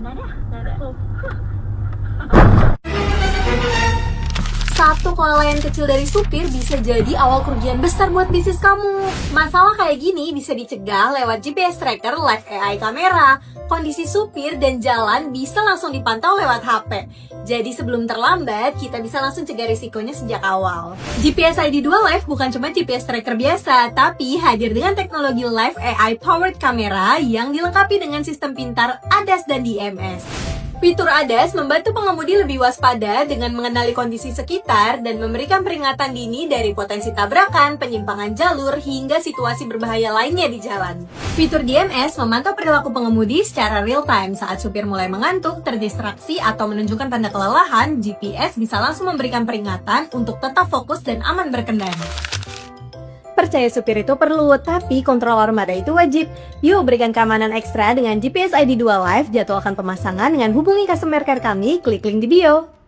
Nggak ada. Satu kelalaian kecil dari supir bisa jadi awal kerugian besar buat bisnis kamu. Masalah kayak gini bisa dicegah lewat GPS tracker Live AI kamera. Kondisi supir dan jalan bisa langsung dipantau lewat HP. Jadi sebelum terlambat, kita bisa langsung cegah risikonya sejak awal. GPS ID 2 Live bukan cuma GPS tracker biasa, tapi hadir dengan teknologi Live AI powered kamera yang dilengkapi dengan sistem pintar ADAS dan DMS. Fitur ADAS membantu pengemudi lebih waspada dengan mengenali kondisi sekitar dan memberikan peringatan dini dari potensi tabrakan, penyimpangan jalur, hingga situasi berbahaya lainnya di jalan. Fitur DMS memantau perilaku pengemudi secara real-time saat supir mulai mengantuk, terdistraksi, atau menunjukkan tanda kelelahan. GPS bisa langsung memberikan peringatan untuk tetap fokus dan aman berkendara. Percaya supir itu perlu, tapi kontrol armada itu wajib. Yuk berikan keamanan ekstra dengan GPS ID 2 Live, jadwalkan pemasangan dengan hubungi customer care kami, klik link di bio.